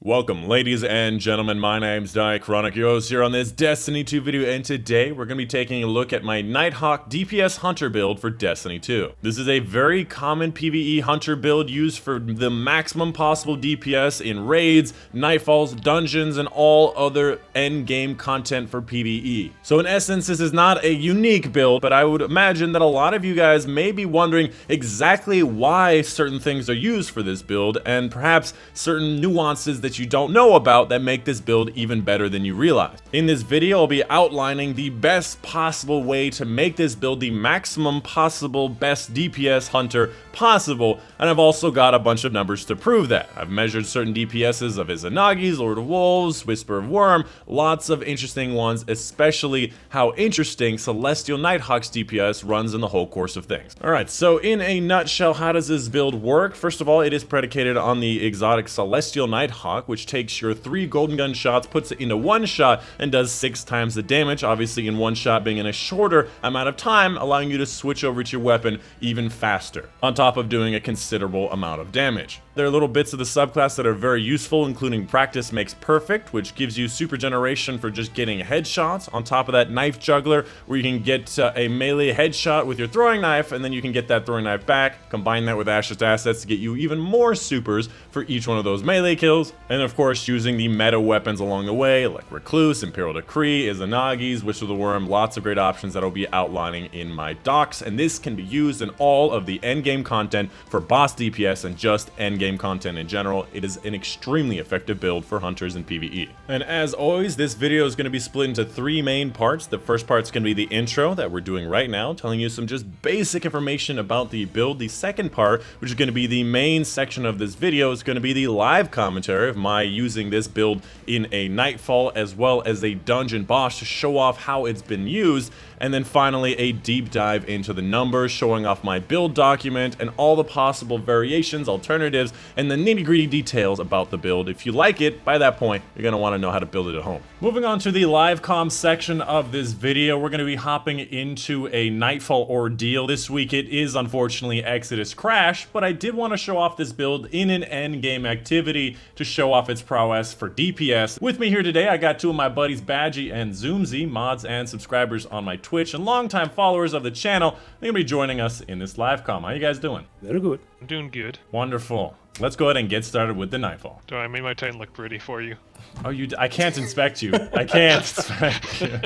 Welcome, ladies and gentlemen. My name's Chronic Yo's here on this Destiny 2 video, and today we're going to be taking a look at my Nighthawk DPS Hunter build for Destiny 2. This is a very common PvE Hunter build used for the maximum possible DPS in raids, nightfalls, dungeons, and all other endgame content for PvE. So in essence, this is not a unique build, but I would imagine that a lot of you guys may be wondering exactly why certain things are used for this build, and perhaps certain nuances that you don't know about that make this build even better than you realize. In this video, I'll be outlining the best possible way to make this build the maximum possible best DPS Hunter possible, and I've also got a bunch of numbers to prove that. I've measured certain DPSs of Izanagi's, Lord of Wolves, Whisper of Worm, lots of interesting ones, especially how interesting Celestial Nighthawk's DPS runs in the whole course of things. Alright, so in a nutshell, how does this build work? First of all, it is predicated on the exotic Celestial Nighthawk, which takes your 3 golden gun shots, puts it into 1 shot, and does 6 times the damage, obviously in 1 shot being in a shorter amount of time, allowing you to switch over to your weapon even faster, on top of doing a considerable amount of damage. There are little bits of the subclass that are very useful, including Practice Makes Perfect, which gives you super generation for just getting headshots. On top of that, Knife Juggler, where you can get a melee headshot with your throwing knife, and then you can get that throwing knife back. Combine that with Ash's assets to get you even more supers for each one of those melee kills. And of course, using the meta weapons along the way, like Recluse, Imperial Decree, Izanagi's, Whisper of the Worm, lots of great options that I'll be outlining in my docs. And this can be used in all of the endgame content for Boss DPS and just endgame content in general. It is an extremely effective build for hunters in PvE. And as always, this video is going to be split into 3 main parts. The first part's going to be the intro that we're doing right now, telling you some just basic information about the build. The second part, which is going to be the main section of this video, is going to be the live commentary of my using this build in a Nightfall as well as a dungeon boss to show off how it's been used. And then finally, a deep dive into the numbers, showing off my build document and all the possible variations, alternatives, and the nitty-gritty details about the build. If you like it, by that point, you're going to want to know how to build it at home. Moving on to the live comm section of this video, we're going to be hopping into a Nightfall ordeal. This week it is unfortunately Exodus Crash, but I did want to show off this build in an endgame activity to show off its prowess for DPS. With me here today, I got 2 of my buddies, Badgie and Zoomzy, mods and subscribers on my Twitch and longtime followers of the channel. They're going to be joining us in this live comm. How you guys doing? Very good. I'm doing good. Wonderful. Let's go ahead and get started with the Nightfall. Do I made my Titan look pretty for you? Oh, I can't inspect you. I can't inspect you.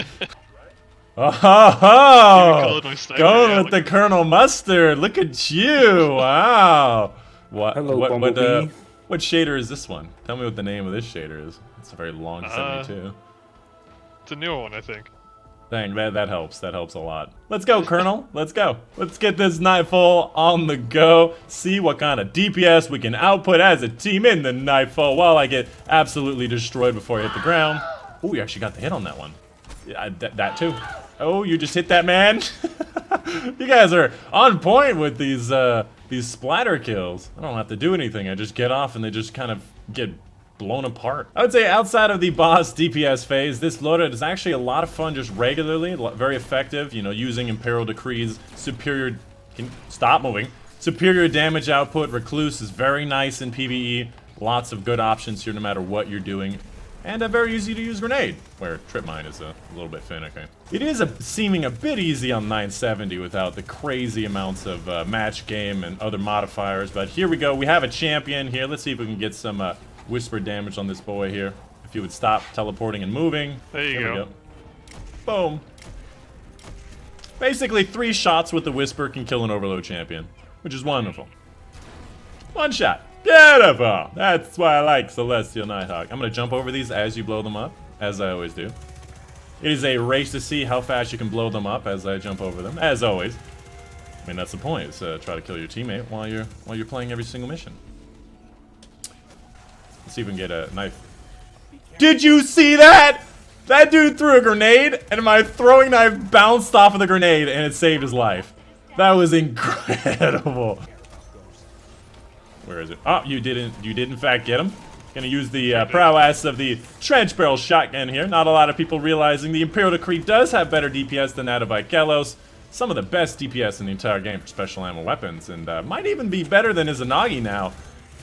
Oh, going with the Colonel Mustard. Look at you. Wow. Hello, what shader is this one? Tell me what the name of this shader is. It's a very long 72. It's a newer one, I think. Dang, that helps. That helps a lot. Let's go, Colonel. Let's go. Let's get this Nightfall on the go. See what kind of DPS we can output as a team in the Nightfall while I get absolutely destroyed before I hit the ground. Oh, you actually got the hit on that one. Yeah, that too. Oh, you just hit that man. You guys are on point with these splatter kills. I don't have to do anything. I just get off and they just kind of get blown apart. I would say outside of the boss DPS phase, this loadout is actually a lot of fun just regularly, very effective, you know, using Imperial Decree's superior, stop moving, superior damage output. Recluse is very nice in PvE, lots of good options here no matter what you're doing, and a very easy to use grenade, where Trip Mine is a little bit finicky. It is seeming a bit easy on 970 without the crazy amounts of match game and other modifiers, but here we go. We have a champion here. Let's see if we can get some whisper damage on this boy here. If you would stop teleporting and moving. There you go. Boom. Basically 3 shots with the whisper can kill an overload champion, which is wonderful. 1 shot. Beautiful. That's why I like Celestial Nighthawk. I'm gonna jump over these as you blow them up, as I always do. It is a race to see how fast you can blow them up as I jump over them, as always. I mean, that's the point, is try to kill your teammate while you're playing every single mission. Let's see if we can get a knife. Did you see that? That dude threw a grenade, and my throwing knife bounced off of the grenade, and it saved his life. That was incredible. Where is it? Oh, you did in fact get him. Gonna use the prowess of the trench barrel shotgun here. Not a lot of people realizing the Imperial Decree does have better DPS than that of Ikelos. Some of the best DPS in the entire game for special ammo weapons, and might even be better than Izanagi now.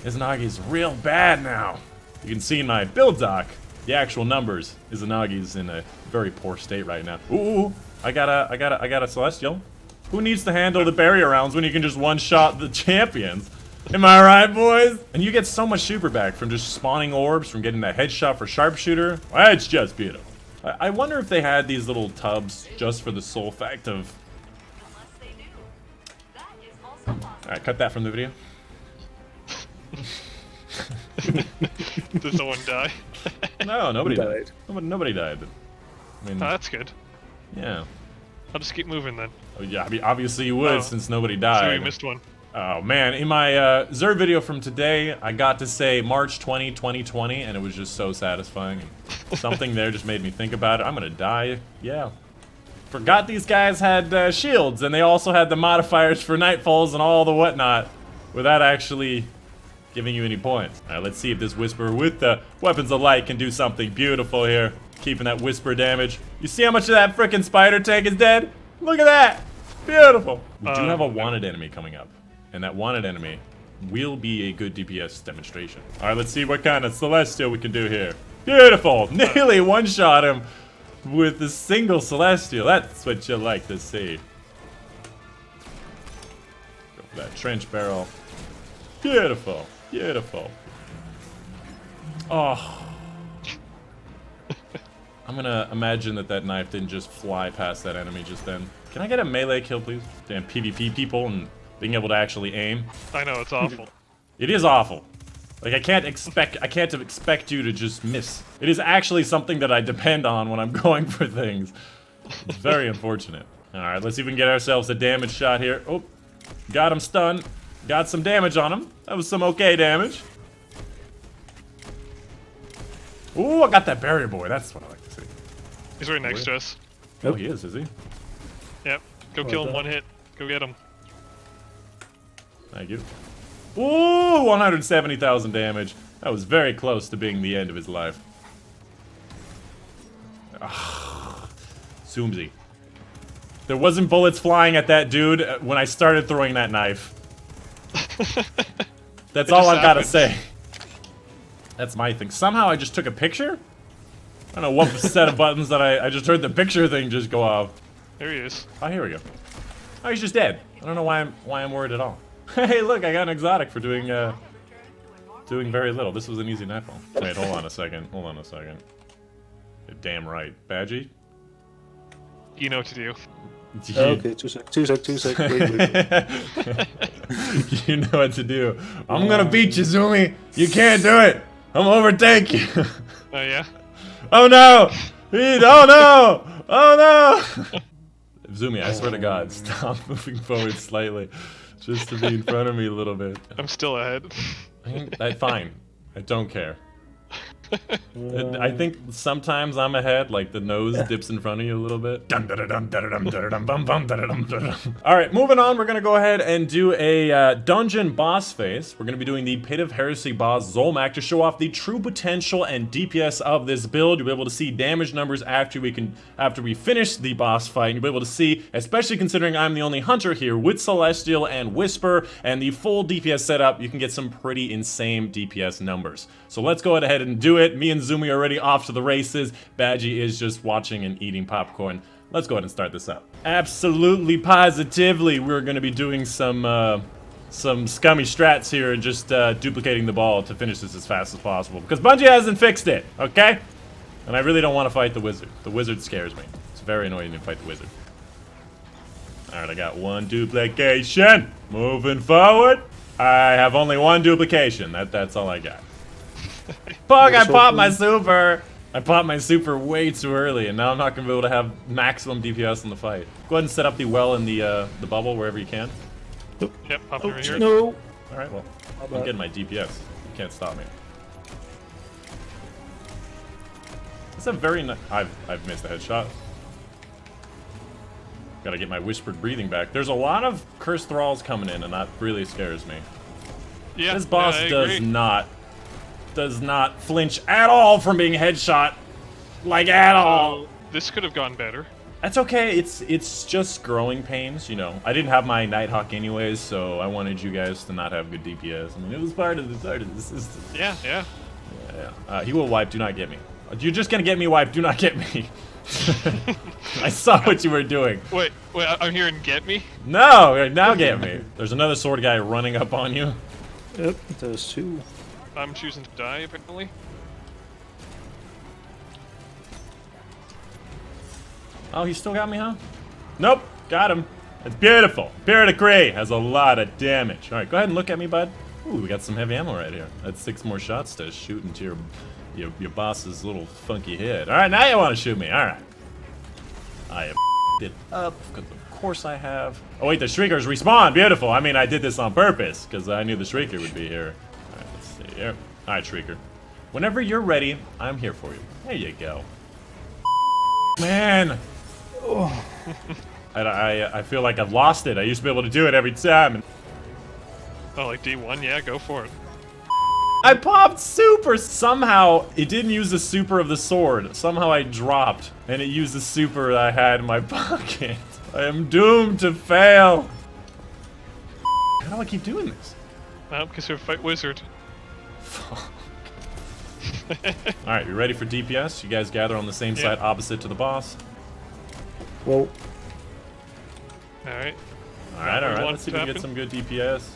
Izanagi's real bad now. You can see in my build doc, the actual numbers. Izanagi's in a very poor state right now. Ooh, I got a Celestial. Who needs to handle the barrier rounds when you can just one-shot the champions? Am I right, boys? And you get so much super back from just spawning orbs, from getting that headshot for sharpshooter. Well, it's just beautiful. I wonder if they had these little tubs just for the sole fact of... Alright, cut that from the video. Did someone die? No, nobody died. Nobody died. I mean, Oh, that's good. yeah. I'll just keep moving then. Oh, yeah, I mean, obviously you would, since nobody died. So we missed one. Oh man, in my Xur video from today, I got to say March 20, 2020, and it was just so satisfying. Something there just made me think about it. I'm gonna die. Yeah. Forgot these guys had shields, and they also had the modifiers for Nightfalls and all the whatnot, without actually giving you any points. Alright, let's see if this Whisper with the Weapons of Light can do something beautiful here. Keeping that Whisper damage. You see how much of that frickin' spider tank is dead? Look at that! Beautiful! We do have a wanted enemy coming up. And that wanted enemy will be a good DPS demonstration. Alright, let's see what kind of Celestial we can do here. Beautiful! Nearly one-shot him with a single Celestial. That's what you like to see. Go for that trench barrel. Beautiful. Beautiful. Oh. I'm gonna imagine that that knife didn't just fly past that enemy just then. Can I get a melee kill, please? Damn PvP people and being able to actually aim. I know, it's awful. It is awful. Like, I can't expect you to just miss. It is actually something that I depend on when I'm going for things. It's very unfortunate. Alright, let's see if we can get ourselves a damage shot here. Oh, got him stunned. Got some damage on him. That was some okay damage. Ooh, I got that barrier boy. That's what I like to see. He's right next to us. Oh, he is he? Yep. Go kill him, one hit. Go get him. Thank you. Ooh, 170,000 damage. That was very close to being the end of his life. Zoomsy. There wasn't bullets flying at that dude when I started throwing that knife. That's all I've got to say. That's my thing. Somehow I just took a picture? I don't know what set of buttons that I just heard the picture thing just go off. There he is. Oh, here we go. Oh, he's just dead. I don't know why I'm worried at all. Hey, look, I got an exotic for doing very little. This was an easy nightfall. Wait, hold on a second. Hold on a second. You're damn right. Badgie? You know what to do. Okay, two sec. Wait. You know what to do. I'm gonna beat you, Zumi. You can't do it. I'm gonna overtake you. Oh, yeah? Oh no! Oh no! Oh no! Zumi, I swear to God, stop moving forward slightly. Just to be in front of me a little bit. I'm still ahead. Fine. I don't care. I think sometimes I'm ahead, like the nose dips in front of you a little bit. Alright, moving on, we're gonna go ahead and do a dungeon boss phase. We're gonna be doing the Pit of Heresy boss Zolmak to show off the true potential and DPS of this build. You'll be able to see damage numbers after we finish the boss fight. And you'll be able to see, especially considering I'm the only hunter here with Celestial and Whisper and the full DPS setup, you can get some pretty insane DPS numbers. So let's go ahead and do it. Me and Zumi are already off to the races. Badgie is just watching and eating popcorn. Let's go ahead and start this up. Absolutely, positively, we're going to be doing some scummy strats here and just duplicating the ball to finish this as fast as possible. Because Bungie hasn't fixed it, okay? And I really don't want to fight the wizard. The wizard scares me. It's very annoying to fight the wizard. Alright, I got one duplication. Moving forward. I have only one duplication. That's all I got. Fuck, I popped my super! I popped my super way too early, and now I'm not going to be able to have maximum DPS in the fight. Go ahead and set up the well in the bubble wherever you can. Yep, pop over here. No. Alright, well, I'm getting my DPS. You can't stop me. It's a very nice... I've missed a headshot. Gotta get my whispered breathing back. There's a lot of cursed thralls coming in, and that really scares me. Yeah, This boss I does agree. not flinch at all from being headshot. Like, at all. This could have gone better. That's okay. It's just growing pains, you know. I didn't have my Nighthawk anyways, so I wanted you guys to not have good DPS. I mean, it was part of the system. Yeah. Yeah. He will wipe. Do not get me. You're just gonna get me wiped. Do not get me. I saw what you were doing. Wait, I'm hearing get me? No, now get me. There's another sword guy running up on you. Yep, there's 2. I'm choosing to die, apparently. Oh, he still got me, huh? Nope, got him. It's beautiful. Period decree has a lot of damage. All right, go ahead and look at me, bud. Ooh, we got some heavy ammo right here. That's 6 more shots to shoot into your boss's little funky head. All right, now you want to shoot me. All right. I have it up, because of course I have. Oh wait, the Shriekers respawn. Beautiful. I mean, I did this on purpose, because I knew the Shrieker would be here. All right, let's see here. All right, Shrieker. Whenever you're ready, I'm here for you. There you go. Man. Oh. I feel like I've lost it. I used to be able to do it every time. Oh, like D1? Yeah, go for it. I popped super! Somehow, it didn't use the super of the sword. Somehow I dropped, and it used the super that I had in my pocket. I am doomed to fail. How do I keep doing this? Because you're a fight wizard. Fuck. Alright, you ready for DPS? You guys gather on the same side opposite to the boss. Whoa. Alright. Alright. Let's see if we can get some good DPS.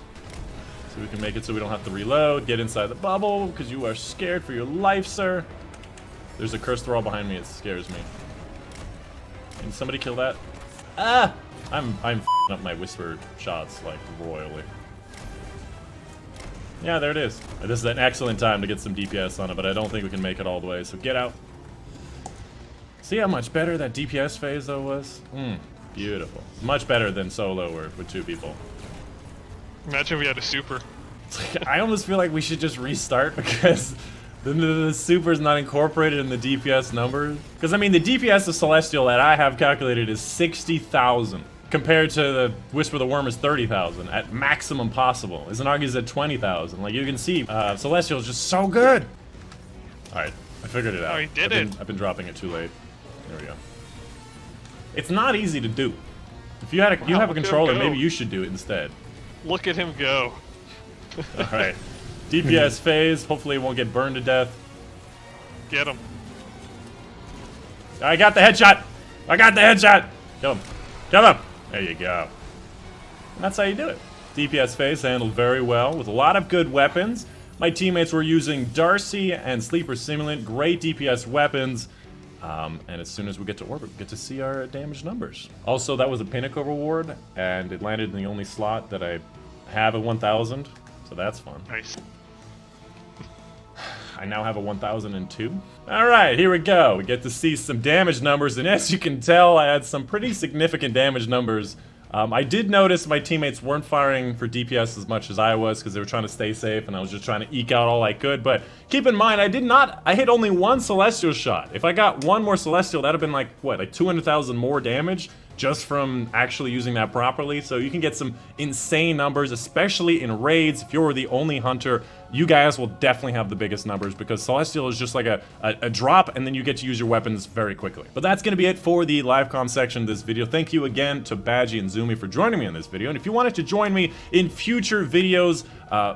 So we can make it so we don't have to reload. Get inside the bubble, because you are scared for your life, sir. There's a cursed wall behind me. It scares me. Can somebody kill that? Ah! I'm f***ing up my whisper shots, like, royally. Yeah, there it is. This is an excellent time to get some DPS on it, but I don't think we can make it all the way, so get out. See how much better that DPS phase, though, was? Beautiful. Much better than solo or with 2 people. Imagine if we had a super. I almost feel like we should just restart, because the super's not incorporated in the DPS numbers. Because, I mean, the DPS of Celestial that I have calculated is 60,000. Compared to the Whisper the Worm is 30,000 at maximum possible. Izanagi's at 20,000. Like, you can see, Celestial is just so good. Alright, I figured it out. Oh, he did I've been dropping it too late. There we go. It's not easy to do. If you had you have a controller, maybe you should do it instead. Look at him go. Alright. DPS phase. Hopefully it won't get burned to death. Get him. I got the headshot! I got the headshot! Kill him. Kill him! There you go. And that's how you do it. DPS phase handled very well with a lot of good weapons. My teammates were using Darcy and Sleeper Simulant. Great DPS weapons. And as soon as we get to orbit, we get to see our damage numbers. Also, that was a Pinnacle reward, and it landed in the only slot that I have at 1,000, so that's fun. Nice. I now have a 1,002. Alright, here we go. We get to see some damage numbers, and as you can tell, I had some pretty significant damage numbers. I did notice my teammates weren't firing for DPS as much as I was, because they were trying to stay safe, and I was just trying to eke out all I could, but keep in mind, I hit only 1 Celestial shot. If I got 1 more Celestial, that'd have been like, what, like 200,000 more damage? Just from actually using that properly, so you can get some insane numbers, especially in raids. If you're the only hunter, you guys will definitely have the biggest numbers, because Celestial is just like a drop, and then you get to use your weapons very quickly. But that's gonna be it for the live comm section of this video. Thank you again to Badgie and Zumi for joining me in this video, and if you wanted to join me in future videos,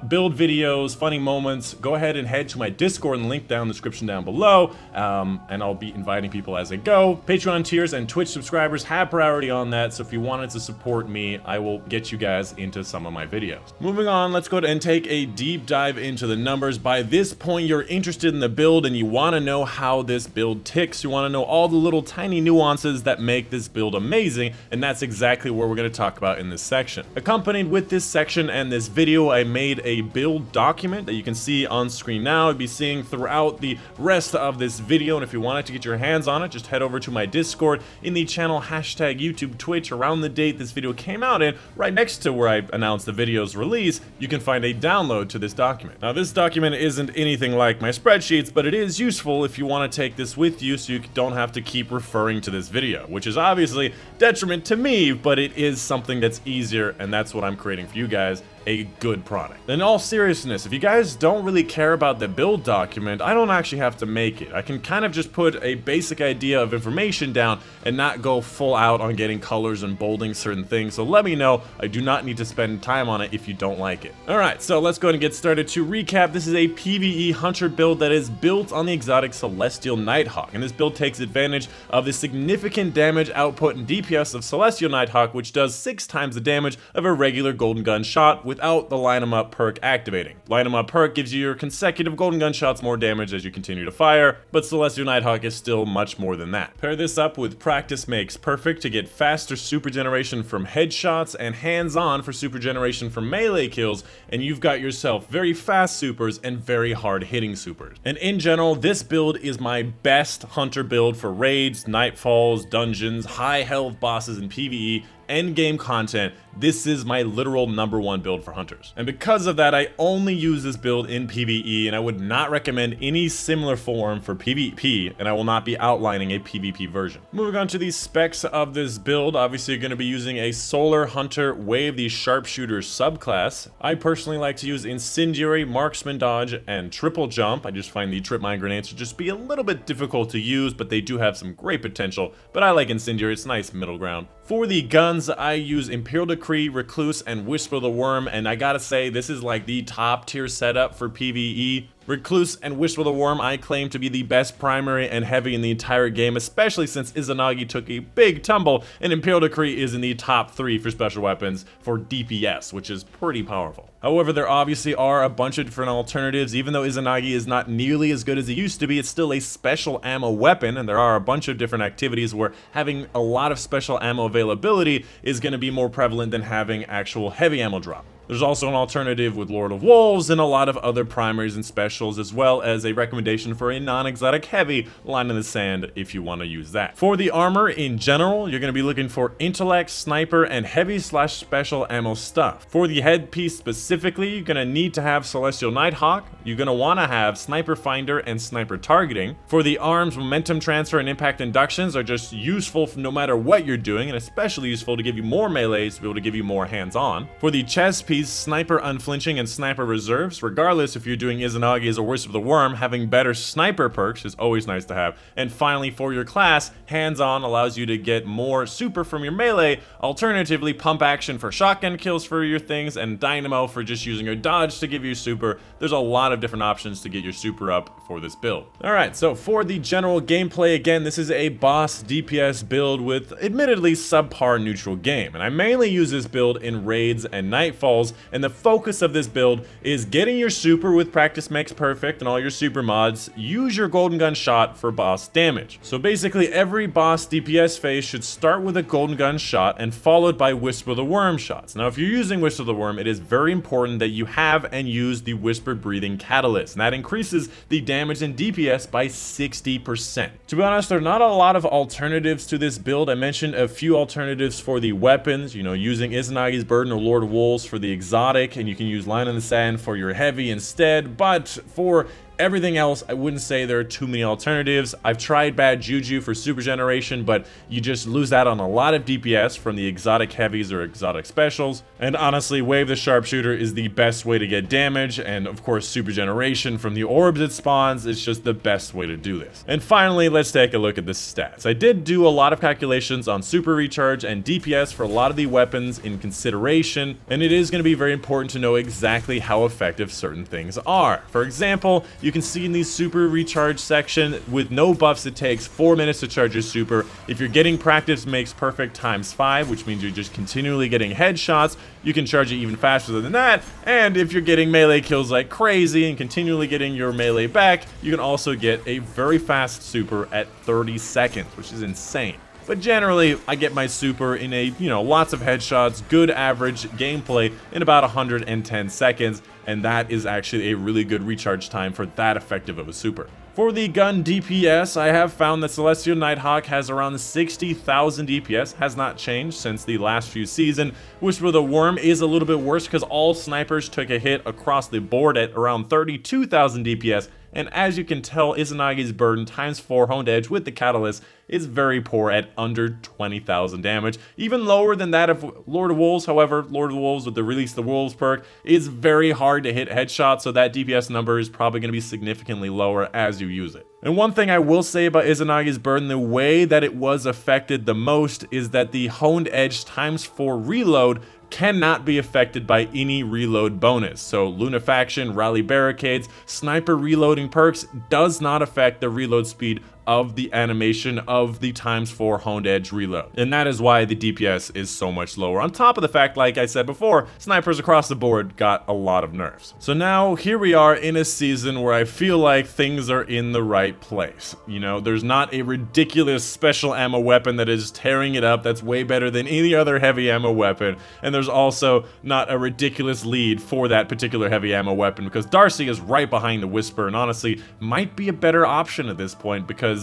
build videos, funny moments, go ahead and head to my Discord and link down in the description down below, and I'll be inviting people as I go. Patreon tiers and Twitch subscribers have priority on that, so if you wanted to support me, I will get you guys into some of my videos. Moving on, let's go ahead and take a deep dive into the numbers. By this point, you're interested in the build and you want to know how this build ticks. You want to know all the little tiny nuances that make this build amazing, and that's exactly what we're going to talk about in this section. Accompanied with this section and this video, I made a build document that you can see on screen now. I'll be seeing throughout the rest of this video, and if you wanted to get your hands on it, just head over to my Discord in the channel hashtag YouTube, Twitch, around the date this video came out in, right next to where I announced the video's release, you can find a download to this document. Now, this document isn't anything like my spreadsheets, but it is useful if you want to take this with you so you don't have to keep referring to this video, which is obviously detriment to me, but it is something that's easier, and that's what I'm creating for you guys. a good product. In all seriousness, if you guys don't really care about the build document, I don't actually have to make it. I can kind of just put a basic idea of information down and not go full out on getting colors and bolding certain things, so let me know. I do not need to spend time on it if you don't like it. Alright, so let's go ahead and get started. To recap, this is a PvE Hunter build that is built on the exotic Celestial Nighthawk, and this build takes advantage of the significant damage output in DPS of Celestial Nighthawk, which does 6 times the damage of a regular golden gun shot without the line 'em up perk activating. Line 'em up perk gives you your consecutive golden gun shots more damage as you continue to fire, but Celestial Nighthawk is still much more than that. Pair this up with Practice Makes Perfect to get faster super generation from headshots and hands-on for super generation from melee kills, and you've got yourself very fast supers and very hard hitting supers. And in general, this build is my best hunter build for raids, nightfalls, dungeons, high health bosses in PvE, endgame content. This is my literal #1 build for hunters. And because of that, I only use this build in PvE, and I would not recommend any similar form for PvP, and I will not be outlining a PvP version. Moving on to the specs of this build, obviously you're going to be using a Solar Hunter Wave, the Sharpshooter subclass. I personally like to use Incendiary, Marksman Dodge, and Triple Jump. I just find the Trip Mine Grenades to just be a little bit difficult to use, but they do have some great potential. But I like Incendiary, it's a nice middle ground. For the guns, I use Imperial Decree, Recluse, and Whisper the Worm, and I gotta say, this is like the top tier setup for PvE. Recluse and Whisper the Worm I claim to be the best primary and heavy in the entire game, especially since Izanagi took a big tumble, and Imperial Decree is in the top 3 for special weapons for DPS, which is pretty powerful. However, there obviously are a bunch of different alternatives. Even though Izanagi is not nearly as good as it used to be, it's still a special ammo weapon, and there are a bunch of different activities where having a lot of special ammo availability is going to be more prevalent than having actual heavy ammo drop. There's also an alternative with Lord of Wolves and a lot of other primaries and specials, as well as a recommendation for a non-exotic heavy Line in the Sand if you want to use that. For the armor in general, you're going to be looking for intellect, sniper, and heavy/special ammo stuff. For the headpiece specifically, you're going to need to have Celestial Nighthawk. You're going to want to have Sniper Finder and Sniper Targeting. For the arms, Momentum Transfer and Impact Inductions are just useful no matter what you're doing, and especially useful to give you more melees to be able to give you more hands-on. For the chest piece, Sniper Unflinching and Sniper Reserves. Regardless if you're doing Izanagi's or Whisper the Worm, having better sniper perks is always nice to have. And finally, for your class, Hands-On allows you to get more super from your melee. Alternatively, Pump Action for shotgun kills for your things, and Dynamo for just using your dodge to give you super. There's a lot of different options to get your super up for this build. Alright, so for the general gameplay, again, this is a Boss DPS build with admittedly subpar neutral game, and I mainly use this build in Raids and Nightfalls. And the focus of this build is getting your super with Practice Makes Perfect and all your super mods. Use your golden gun shot for boss damage. So basically every boss DPS phase should start with a golden gun shot and followed by Whisper the Worm shots. Now if you're using Whisper the Worm, it is very important that you have and use the Whisper Breathing Catalyst, and that increases the damage in DPS by 60%. To be honest, there are not a lot of alternatives to this build. I mentioned a few alternatives for the weapons, you know, using Izanagi's Burden or Lord of Wolves for the exotic, and you can use Line in the Sand for your heavy instead, but for everything else, I wouldn't say there are too many alternatives. I've tried Bad Juju for super generation, but you just lose out on a lot of DPS from the exotic heavies or exotic specials. And honestly, Wave the Sharpshooter is the best way to get damage, and of course super generation from the orbs it spawns is just the best way to do this. And finally, let's take a look at the stats. I did do a lot of calculations on super recharge and DPS for a lot of the weapons in consideration, and it is going to be very important to know exactly how effective certain things are. For example, you can see in the super recharge section, with no buffs it takes 4 minutes to charge your super. If you're getting Practice Makes Perfect ×5, which means you're just continually getting headshots, you can charge it even faster than that. And if you're getting melee kills like crazy and continually getting your melee back, you can also get a very fast super at 30 seconds, which is insane. But generally, I get my super in a, lots of headshots, good average gameplay in about 110 seconds, and that is actually a really good recharge time for that effective of a super. For the gun DPS, I have found that Celestial Nighthawk has around 60,000 DPS, has not changed since the last few seasons. Whisper the Worm is a little bit worse because all snipers took a hit across the board at around 32,000 DPS. and as you can tell, Izanagi's Burden times 4 Honed Edge with the Catalyst is very poor at under 20,000 damage, even lower than that of Lord of Wolves. However, Lord of Wolves with the Release the Wolves perk is very hard to hit headshots, so that DPS number is probably going to be significantly lower as you use it. And one thing I will say about Izanagi's Burden, the way that it was affected the most is that the Honed Edge times 4 reload cannot be affected by any reload bonus. So Lunafaction, Rally Barricades, Sniper reloading perks does not affect the reload speed of the animation of the times 4 Honed Edge reload. And that is why the DPS is so much lower. On top of the fact, like I said before, snipers across the board got a lot of nerfs. So now here we are in a season where I feel like things are in the right place. You know, there's not a ridiculous special ammo weapon that is tearing it up that's way better than any other heavy ammo weapon. And there's also not a ridiculous lead for that particular heavy ammo weapon because Darcy is right behind the Whisper and honestly might be a better option at this point because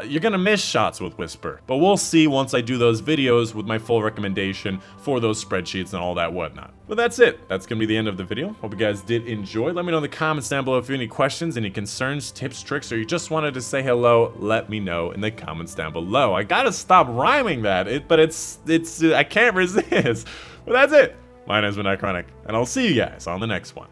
you're gonna miss shots with Whisper. But we'll see once I do those videos with my full recommendation for those spreadsheets and all that whatnot. But that's it. That's gonna be the end of the video. Hope you guys did enjoy. Let me know in the comments down below if you have any questions, any concerns, tips, tricks, or you just wanted to say hello. Let me know in the comments down below. I gotta stop rhyming that, but it's I can't resist. But that's it. My name's been Chronic, and I'll see you guys on the next one.